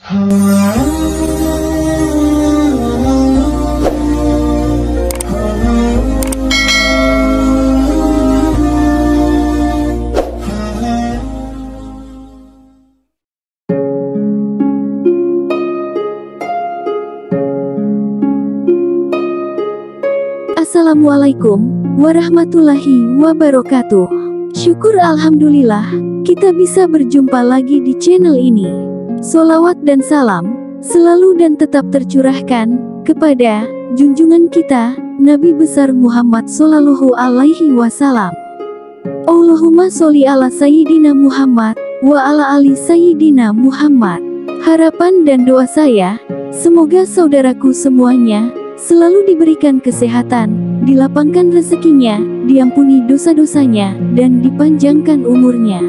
Assalamualaikum warahmatullahi wabarakatuh. Syukur alhamdulillah, kita bisa berjumpa lagi di channel ini. Sholawat dan salam selalu dan tetap tercurahkan kepada junjungan kita, Nabi besar Muhammad Sallallahu Alaihi Wasallam. Allahumma sholli ala Sayyidina Muhammad wa ala ali Sayyidina Muhammad. Harapan dan doa saya, semoga saudaraku semuanya selalu diberikan kesehatan, dilapangkan rezekinya, diampuni dosa-dosanya, dan dipanjangkan umurnya.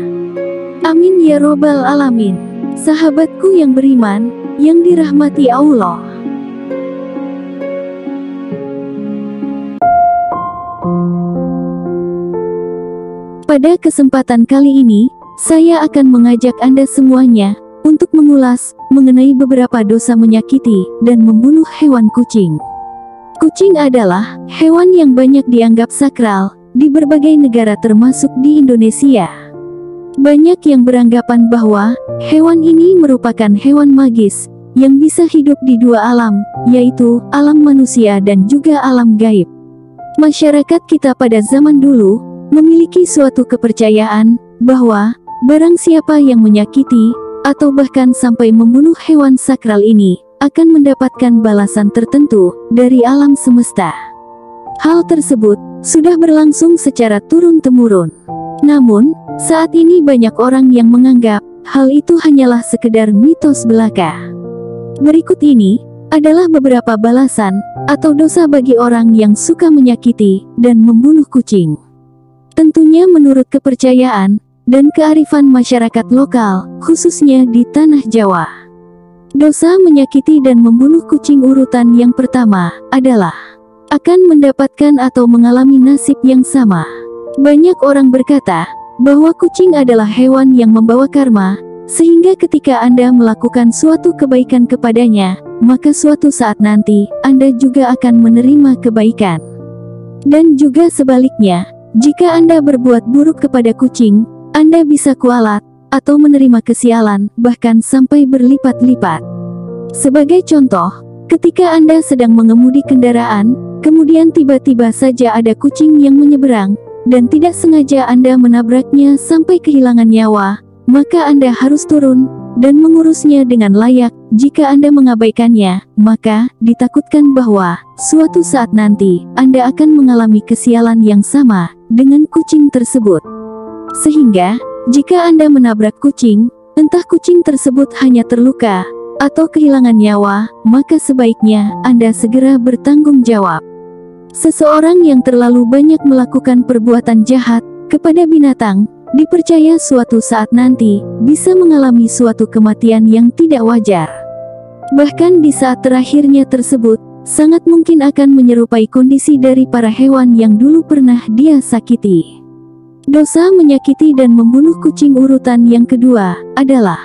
Amin ya robbal alamin. Sahabatku yang beriman, yang dirahmati Allah. Pada kesempatan kali ini, saya akan mengajak Anda semuanya untuk mengulas mengenai beberapa dosa menyakiti dan membunuh hewan kucing. Kucing adalah hewan yang banyak dianggap sakral di berbagai negara termasuk di Indonesia. Banyak yang beranggapan bahwa hewan ini merupakan hewan magis yang bisa hidup di dua alam, yaitu alam manusia dan juga alam gaib. Masyarakat kita pada zaman dulu memiliki suatu kepercayaan bahwa barang siapa yang menyakiti atau bahkan sampai membunuh hewan sakral ini akan mendapatkan balasan tertentu dari alam semesta. Hal tersebut sudah berlangsung secara turun-temurun. Namun, saat ini banyak orang yang menganggap hal itu hanyalah sekedar mitos belaka. Berikut ini adalah beberapa balasan atau dosa bagi orang yang suka menyakiti dan membunuh kucing. Tentunya menurut kepercayaan dan kearifan masyarakat lokal, khususnya di tanah Jawa. Dosa menyakiti dan membunuh kucing urutan yang pertama adalah akan mendapatkan atau mengalami nasib yang sama. Banyak orang berkata bahwa kucing adalah hewan yang membawa karma, sehingga ketika Anda melakukan suatu kebaikan kepadanya, maka suatu saat nanti Anda juga akan menerima kebaikan. Dan juga sebaliknya, jika Anda berbuat buruk kepada kucing, Anda bisa kualat atau menerima kesialan, bahkan sampai berlipat-lipat. Sebagai contoh, ketika Anda sedang mengemudi kendaraan, kemudian tiba-tiba saja ada kucing yang menyeberang, dan tidak sengaja Anda menabraknya sampai kehilangan nyawa, maka Anda harus turun dan mengurusnya dengan layak. Jika Anda mengabaikannya, maka ditakutkan bahwa suatu saat nanti Anda akan mengalami kesialan yang sama dengan kucing tersebut. Sehingga, jika Anda menabrak kucing, entah kucing tersebut hanya terluka atau kehilangan nyawa, maka sebaiknya Anda segera bertanggung jawab. Seseorang yang terlalu banyak melakukan perbuatan jahat kepada binatang, dipercaya suatu saat nanti bisa mengalami suatu kematian yang tidak wajar. Bahkan di saat terakhirnya tersebut, sangat mungkin akan menyerupai kondisi dari para hewan yang dulu pernah dia sakiti. Dosa menyakiti dan membunuh kucing urutan yang kedua adalah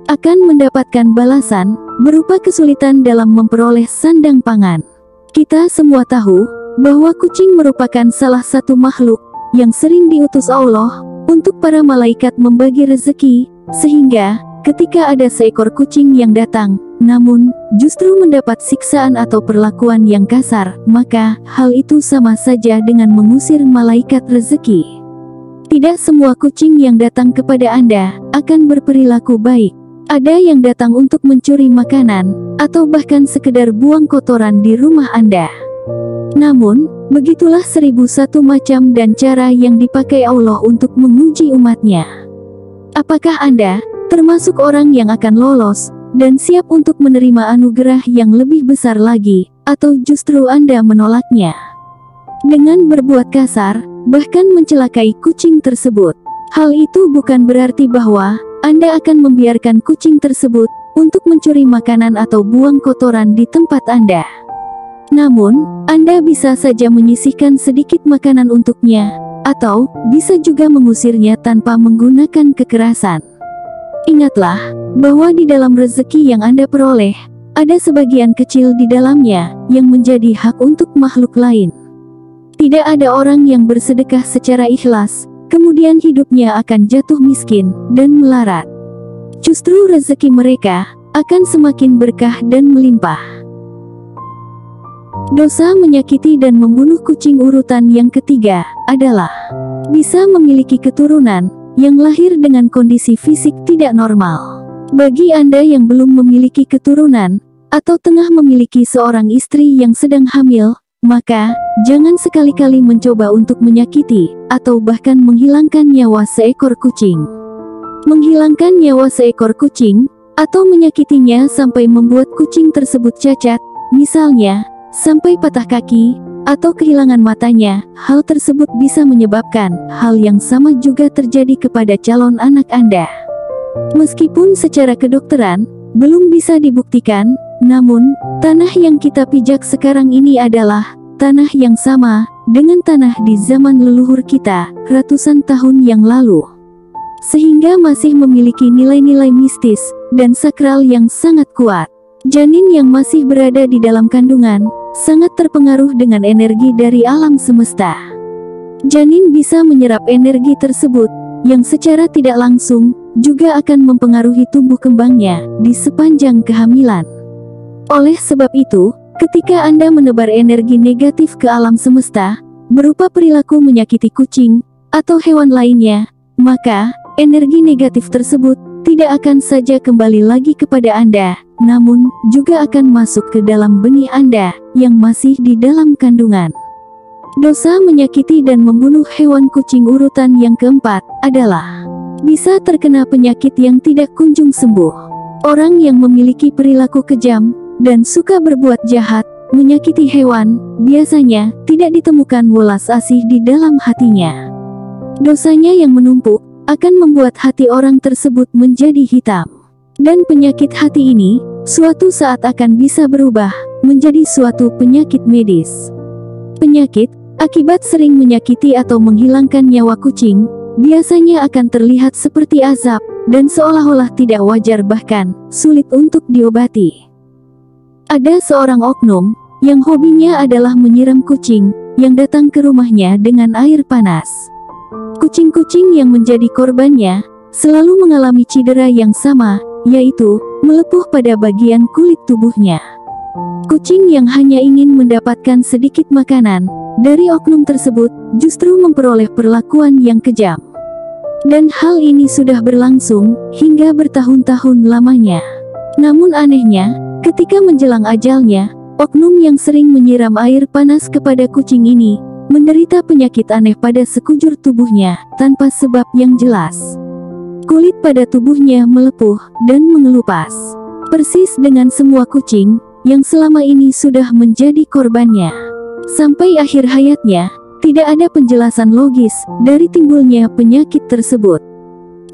akan mendapatkan balasan berupa kesulitan dalam memperoleh sandang pangan. Kita semua tahu bahwa kucing merupakan salah satu makhluk yang sering diutus Allah untuk para malaikat membagi rezeki, sehingga ketika ada seekor kucing yang datang, namun justru mendapat siksaan atau perlakuan yang kasar, maka hal itu sama saja dengan mengusir malaikat rezeki. Tidak semua kucing yang datang kepada Anda akan berperilaku baik. Ada yang datang untuk mencuri makanan, atau bahkan sekedar buang kotoran di rumah Anda. Namun, begitulah 1001 macam dan cara yang dipakai Allah untuk menguji umatnya. Apakah Anda termasuk orang yang akan lolos dan siap untuk menerima anugerah yang lebih besar lagi, atau justru Anda menolaknya dengan berbuat kasar, bahkan mencelakai kucing tersebut? Hal itu bukan berarti bahwa Anda akan membiarkan kucing tersebut untuk mencuri makanan atau buang kotoran di tempat Anda. Namun, Anda bisa saja menyisihkan sedikit makanan untuknya, atau bisa juga mengusirnya tanpa menggunakan kekerasan. Ingatlah bahwa di dalam rezeki yang Anda peroleh, ada sebagian kecil di dalamnya yang menjadi hak untuk makhluk lain. Tidak ada orang yang bersedekah secara ikhlas, kemudian hidupnya akan jatuh miskin dan melarat. Justru rezeki mereka akan semakin berkah dan melimpah. Dosa menyakiti dan membunuh kucing urutan yang ketiga adalah bisa memiliki keturunan yang lahir dengan kondisi fisik tidak normal. Bagi Anda yang belum memiliki keturunan atau tengah memiliki seorang istri yang sedang hamil, maka jangan sekali-kali mencoba untuk menyakiti atau bahkan menghilangkan nyawa seekor kucing. Menghilangkan nyawa seekor kucing atau menyakitinya sampai membuat kucing tersebut cacat, misalnya sampai patah kaki atau kehilangan matanya, hal tersebut bisa menyebabkan hal yang sama juga terjadi kepada calon anak Anda. Meskipun secara kedokteran belum bisa dibuktikan, namun tanah yang kita pijak sekarang ini adalah tanah yang sama dengan tanah di zaman leluhur kita ratusan tahun yang lalu, sehingga masih memiliki nilai-nilai mistis dan sakral yang sangat kuat. Janin yang masih berada di dalam kandungan sangat terpengaruh dengan energi dari alam semesta. Janin bisa menyerap energi tersebut yang secara tidak langsung juga akan mempengaruhi tumbuh kembangnya di sepanjang kehamilan. Oleh sebab itu, ketika Anda menebar energi negatif ke alam semesta berupa perilaku menyakiti kucing atau hewan lainnya, maka energi negatif tersebut tidak akan saja kembali lagi kepada Anda, namun juga akan masuk ke dalam benih Anda yang masih di dalam kandungan. Dosa menyakiti dan membunuh hewan kucing urutan yang keempat adalah bisa terkena penyakit yang tidak kunjung sembuh. Orang yang memiliki perilaku kejam dan suka berbuat jahat, menyakiti hewan, biasanya tidak ditemukan welas asih di dalam hatinya. Dosanya yang menumpuk akan membuat hati orang tersebut menjadi hitam. Dan penyakit hati ini suatu saat akan bisa berubah menjadi suatu penyakit medis. Penyakit akibat sering menyakiti atau menghilangkan nyawa kucing biasanya akan terlihat seperti azab dan seolah-olah tidak wajar, bahkan sulit untuk diobati. Ada seorang oknum yang hobinya adalah menyiram kucing yang datang ke rumahnya dengan air panas. Kucing-kucing yang menjadi korbannya selalu mengalami cedera yang sama, yaitu melepuh pada bagian kulit tubuhnya. Kucing yang hanya ingin mendapatkan sedikit makanan dari oknum tersebut justru memperoleh perlakuan yang kejam. Dan hal ini sudah berlangsung hingga bertahun-tahun lamanya. Namun anehnya, ketika menjelang ajalnya, oknum yang sering menyiram air panas kepada kucing ini menderita penyakit aneh pada sekujur tubuhnya tanpa sebab yang jelas. Kulit pada tubuhnya melepuh dan mengelupas, persis dengan semua kucing yang selama ini sudah menjadi korbannya. Sampai akhir hayatnya, tidak ada penjelasan logis dari timbulnya penyakit tersebut.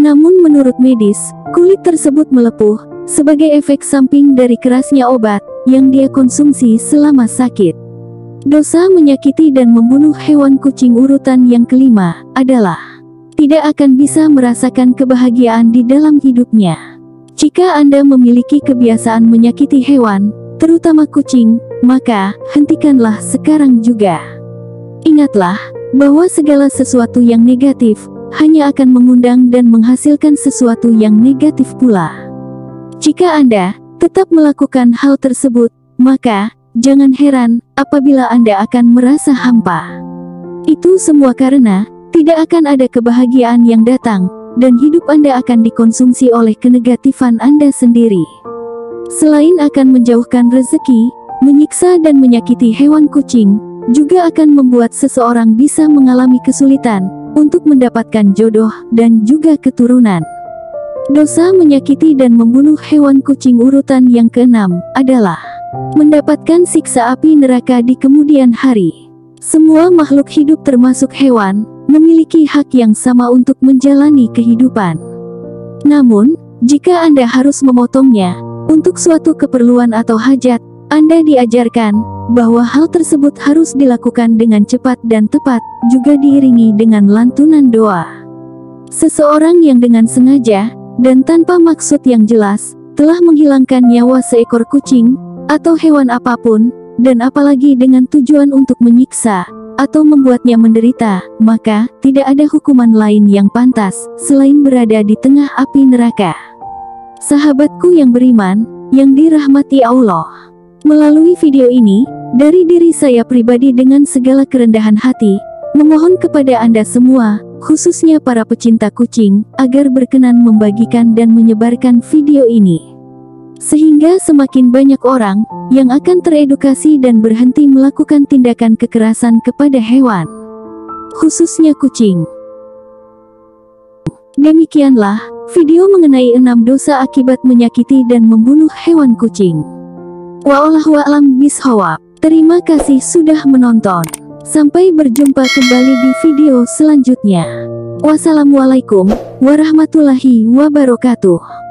Namun menurut medis, kulit tersebut melepuh sebagai efek samping dari kerasnya obat yang dia konsumsi selama sakit. Dosa menyakiti dan membunuh hewan kucing urutan yang kelima adalah tidak akan bisa merasakan kebahagiaan di dalam hidupnya. Jika Anda memiliki kebiasaan menyakiti hewan, terutama kucing, maka hentikanlah sekarang juga. Ingatlah bahwa segala sesuatu yang negatif hanya akan mengundang dan menghasilkan sesuatu yang negatif pula. Jika Anda tetap melakukan hal tersebut, maka jangan heran apabila Anda akan merasa hampa. Itu semua karena tidak akan ada kebahagiaan yang datang, dan hidup Anda akan dikonsumsi oleh kenegatifan Anda sendiri. Selain akan menjauhkan rezeki, menyiksa dan menyakiti hewan kucing, juga akan membuat seseorang bisa mengalami kesulitan untuk mendapatkan jodoh dan juga keturunan. Dosa menyakiti dan membunuh hewan kucing urutan yang keenam adalah mendapatkan siksa api neraka di kemudian hari. Semua makhluk hidup termasuk hewan memiliki hak yang sama untuk menjalani kehidupan. Namun, jika Anda harus memotongnya untuk suatu keperluan atau hajat, Anda diajarkan bahwa hal tersebut harus dilakukan dengan cepat dan tepat, juga diiringi dengan lantunan doa. Seseorang yang dengan sengaja dan tanpa maksud yang jelas, telah menghilangkan nyawa seekor kucing, atau hewan apapun, dan apalagi dengan tujuan untuk menyiksa, atau membuatnya menderita, maka tidak ada hukuman lain yang pantas, selain berada di tengah api neraka. Sahabatku yang beriman, yang dirahmati Allah. Melalui video ini, dari diri saya pribadi dengan segala kerendahan hati, memohon kepada Anda semua, khususnya para pecinta kucing, agar berkenan membagikan dan menyebarkan video ini. Sehingga semakin banyak orang yang akan teredukasi dan berhenti melakukan tindakan kekerasan kepada hewan, khususnya kucing. Demikianlah video mengenai 6 dosa akibat menyakiti dan membunuh hewan kucing. Wallahu a'lam bishawab. Terima kasih sudah menonton. Sampai berjumpa kembali di video selanjutnya. Wassalamualaikum warahmatullahi wabarakatuh.